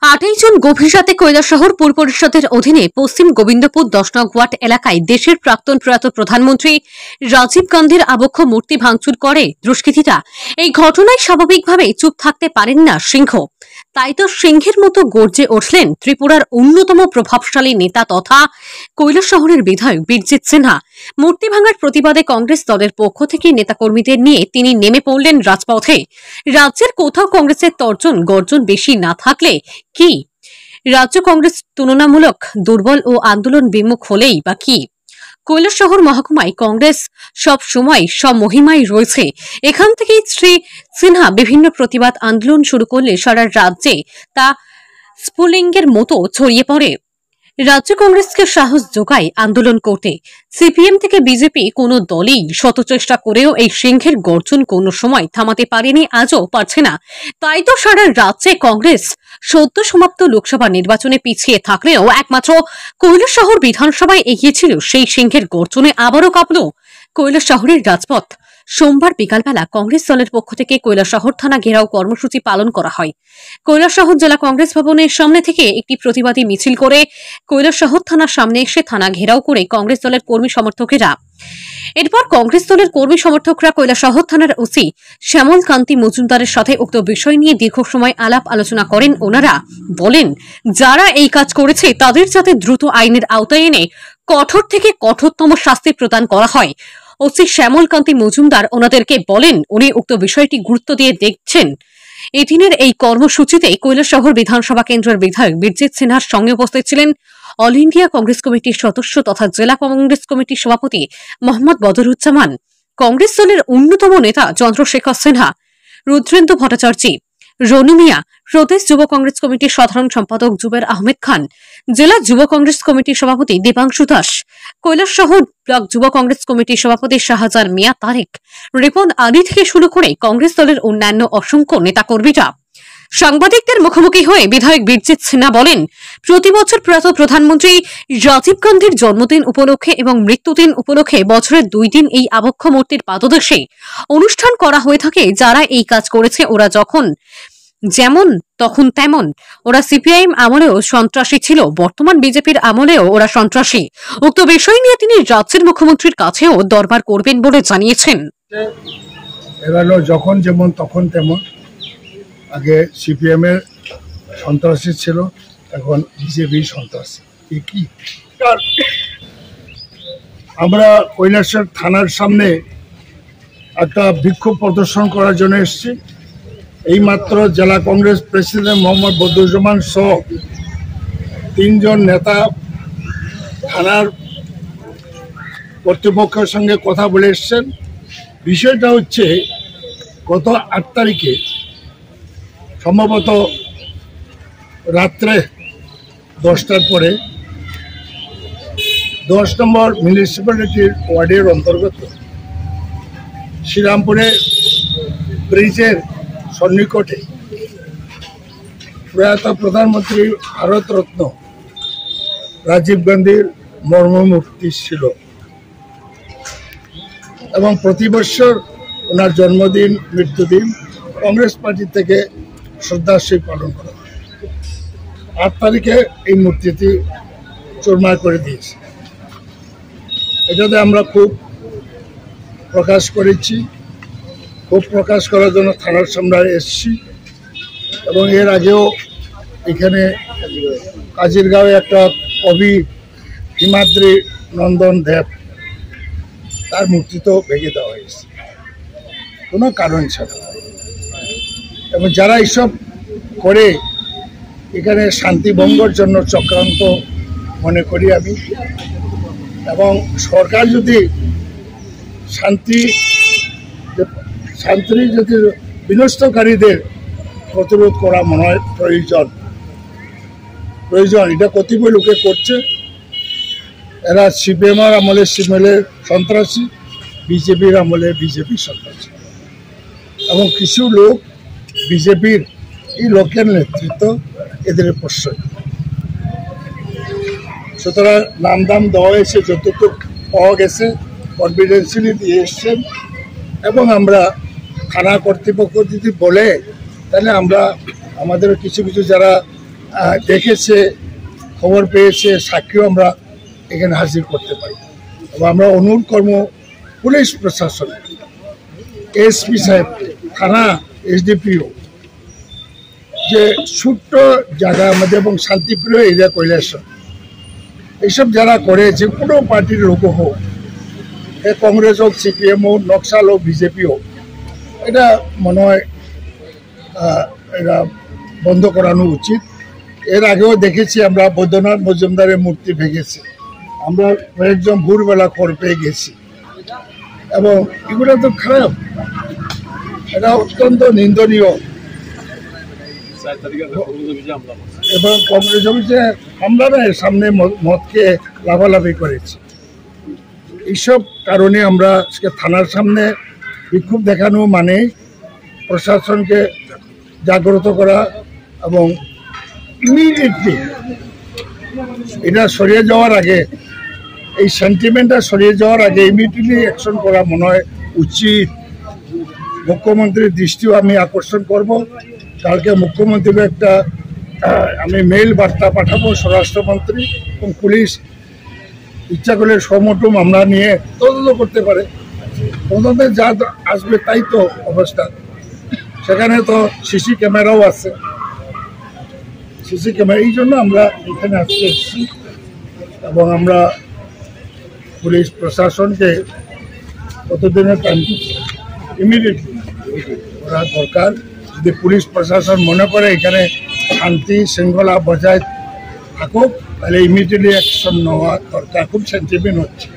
8 জন গভীর রাতে কৈলাসহর পুর পরিষদের অধীনে পশ্চিম গোবিন্দপুর 10 নং ওয়ার্ড এলাকায় দেশের প্রাক্তন প্রয়াত প্রধানমন্ত্রী রাজীব গান্ধীর আবক্ষ মূর্তি ভাঙচুর করে দুষ্কৃতীরা। এই ঘটনায় স্বাভাবিকভাবে চুপ থাকতে পারেন না সিংহ। তাই তো সিংহের মতো গর্জে উঠলেন ত্রিপুরার অন্যতম প্রভাবশালী নেতা তথা কৈলাসহরের বিধায়ক বীরজিৎ সিনহা। মূর্তি ভাঙার প্রতিবাদে কংগ্রেস দলের পক্ষ থেকে নেতাকর্মীদের নিয়ে তিনি নেমে পড়লেন রাজপথে। রাজ্যের কোথাও কংগ্রেসের তর্জন গর্জন বেশি না থাকলে কি রাজ্য কংগ্রেস তুলনামূলক দুর্বল ও আন্দোলন বিমুখ হলেই বা কি? কৈলাসহর মহকুমায় কংগ্রেস সব সময় সব মহিমায় রয়েছে। এখান থেকেই শ্রী সিনহা বিভিন্ন প্রতিবাদ আন্দোলন শুরু করলে সারা রাজ্যে তা স্ফুলিঙ্গের মতো ছড়িয়ে পড়ে। রাজ্য কংগ্রেসকে সাহস যোগায় আন্দোলন করতে। সিপিএম থেকে বিজেপি কোনো দলই শত চেষ্টা করেও এই সিংহের গর্জন কোনো সময় থামাতে পারেনি, আজও পারছে না। তাই তো সারা রাজ্যে কংগ্রেস সদ্য সমাপ্ত লোকসভা নির্বাচনে পিছিয়ে থাকলেও একমাত্র কৈলাসহর বিধানসভায় এগিয়েছিল সেই সিংহের গর্জনে আবারও কাঁপল কৈলাসহরের রাজপথ। সোমবার বিকালবেলা কংগ্রেস দলের পক্ষ থেকে কৈলাসহর থানা ঘেরাও কর্মসূচি পালন করা হয়। কৈলাসহর জেলা কংগ্রেস ভবনের সামনে থেকে একটি প্রতিবাদী মিছিল করে কৈলাসহর থানার সামনে এসে থানা ঘেরাও করে কংগ্রেস দলের কর্মী সমর্থকেরা। এরপর কংগ্রেস দলের কর্মী সমর্থকরা কৈলাসহর থানার ওসি শ্যামল কান্তি মজুমদারের সাথে উক্ত বিষয় নিয়ে দীর্ঘ সময় আলাপ আলোচনা করেন। ওনারা বলেন, যারা এই কাজ করেছে তাদের যাতে দ্রুত আইনের আওতায় এনে কঠোর থেকে কঠোরতম শাস্তি প্রদান করা হয়। ওসি শ্যামল কান্তি মজুমদার ওনাদেরকে বলেন উনি উক্ত বিষয়টি গুরুত্ব দিয়ে দেখছেন। এদিনের এই কর্মসূচিতে কৈলাসহর বিধানসভা কেন্দ্রের বিধায়ক বীরজিৎ সিনহার সঙ্গে উপস্থিত ছিলেন অল ইন্ডিয়া কংগ্রেস কমিটির সদস্য তথা জেলা কংগ্রেস কমিটির সভাপতি মোহাম্মদ বদরুজ্জামান, কংগ্রেস দলের অন্যতম নেতা চন্দ্রশেখর সিনহা, রুদ্রেন্দ্র ভট্টাচার্য, রনু মিয়া, প্রদেশ যুব কংগ্রেস কমিটির সাধারণ সম্পাদক জুবের আহমেদ খান, জেলা যুব কংগ্রেস কমিটির সভাপতি দেবাংশু দাস, কৈলাসহর ব্লক যুব কংগ্রেস কমিটির সভাপতি শাহজাহান মিয়া তারেক, রিপন আলী থেকে শুরু করে কংগ্রেস দলের অন্যান্য অসংখ্য নেতাকর্মীরা। সাংবাদিকদের মুখোমুখি হয়ে বিধায়ক বীরজিৎ সিনহা বলেন, প্রতি বছর প্রয়াত প্রধানমন্ত্রী রাজীব গান্ধীর জন্মদিন উপলক্ষে এবং মৃত্যুদিন উপলক্ষে বছরের 2 দিন এই আবক্ষ মূর্তির পাদদেশে অনুষ্ঠান করা হয়ে থাকে। যারা এই কাজ করেছে ওরা যখন যেমন তখন তেমন। ওরা সিপিআইএম আমলেও সন্ত্রাসী ছিল, বর্তমান বিজেপির আমলেও ওরা সন্ত্রাসী। উক্ত বিষয় নিয়ে তিনি রাজ্যের মুখ্যমন্ত্রীর কাছেও দরবার করবেন বলে জানিয়েছেন। এগুলো যখন যেমন তখন তেমন। আগে সিপিএম এর সন্ত্রাসী ছিল, এখন বিজেপি সন্ত্রাসী। কি আমরা কৈলাসহর থানার সামনে একটা বিক্ষোভ প্রদর্শন করার জন্য এসেছি। এইমাত্র জেলা কংগ্রেস প্রেসিডেন্ট মোহাম্মদ বদরুজ্জামান সহ 3 জন নেতা থানার কর্তৃপক্ষের সঙ্গে কথা বলে এসছেন। বিষয়টা হচ্ছে, গত 8 তারিখে সম্ভবত রাত্রে 10টার পরে 10 নম্বর মিউনিসিপ্যালিটির ওয়ার্ডের অন্তর্গত শ্রীরামপুরে ব্রিজের সন্নিকটে প্রয়াত প্রধানমন্ত্রী ভারতরত্ন রাজীব গান্ধীর মর্মমূর্তি ছিল এবং প্রতি বছর ওনার জন্মদিন মৃত্যুদিন কংগ্রেস পার্টি থেকে শ্রদ্ধাশীল পালন করা হয়। 8 তারিখে এই মূর্তিটি চুরমার করে দিয়েছে। এটাতে আমরা খুব প্রকাশ করেছি, খুব প্রকাশ করার জন্য থানার সামনে এসেছি। এবং এর আগেও এখানে কাজিরগাঁওয়ে একটা কবি হিমাদ্রি নন্দন দেব, তার মূর্তি তো ভেঙে দেওয়া হয়েছে কোনো কারণ ছাড়া। এবং যারা এইসব করে এখানে শান্তি ভঙ্গের জন্য চক্রান্ত মনে করি আমি। এবং সরকার যদি শান্তি যদি বিনষ্টকারীদের প্রতিরোধ করা মনে হয় প্রয়োজন, এটা কতিপয় লোকে করছে। এরা সিপিএমের আমলে সিপিএমের সন্ত্রাসী, বিজেপির আমলে বিজেপি সন্ত্রাসী এবং কিছু লোক বিজেপির এই লোকের নেতৃত্ব এদের প্রশ্রয়। সুতরাং নাম দাম দেওয়া হয়েছে, যতটুকু পাওয়া গেছে কনফিডেন্সিয়ালি দিয়ে এসছেন। এবং আমরা থানা কর্তৃপক্ষ যদি বলে, তাহলে আমরা আমাদের কিছু যারা দেখেছে, খবর পেয়েছে, সাক্ষীও আমরা এখানে হাজির করতে পারি। এবং আমরা অনুরোধ করব পুলিশ প্রশাসন, এসপি সাহেব, থানা, এসডিপিও, যে ছোট্ট জায়গার মধ্যে এবং শান্তিপ্রিয় এরিয়া কৈলাসর এইসব যারা করে, যে কোনো পার্টির লোক হোক, কংগ্রেস হোক, সিপিএম হোক, নকশাল হোক, বিজেপি হোক, এটা মনে হয় এটা বন্ধ করানো উচিত। এর আগেও দেখেছি আমরা বৈদ্যনাথ মজুমদারের মূর্তি ভেঙেছে, আমরা কয়েকজন ভোরবেলা খবর পেয়ে গেছি, এবং এগুলো তো খারাপ, এটা অত্যন্ত নিন্দনীয়। এবং কংগ্রেস অফিসে হামলা নয়, সামনে মদকে লাফালাফি করেছে। এইসব কারণে আমরা থানার সামনে বিক্ষোভ দেখানো মানে প্রশাসনকে জাগ্রত করা এবং ইমিডিয়েটলি এটা সরিয়ে যাওয়ার আগে, এই সেন্টিমেন্টটা সরিয়ে যাওয়ার আগে ইমিডিয়েটলি অ্যাকশন করা মনে হয় উচিত। মুখ্যমন্ত্রীর দৃষ্টিও আমি আকর্ষণ করব। কালকে মুখ্যমন্ত্রীকে একটা আমি মেইল বার্তা পাঠাবো, স্বরাষ্ট্রমন্ত্রী এবং পুলিশ ইচ্ছা করলে সমটু মামলা নিয়ে তদন্ত করতে পারে। তদন্তে যা আসবে তাই তো অবস্থা। সেখানে তো সিসি ক্যামেরাও আছে, সিসি ক্যামেরা, এই জন্য আমরা এখানে আজকে এসেছি। এবং আমরা পুলিশ প্রশাসনকে কতদিনের টাইম ইমিডিয়েটলি করা দরকার। যদি পুলিশ প্রশাসন মনে করে এখানে শান্তি শৃঙ্খলা বজায় থাকুক, তাহলে ইমিডিয়েটলি অ্যাকশন নেওয়া দরকার। খুব সেন্টিমেন্ট হচ্ছে।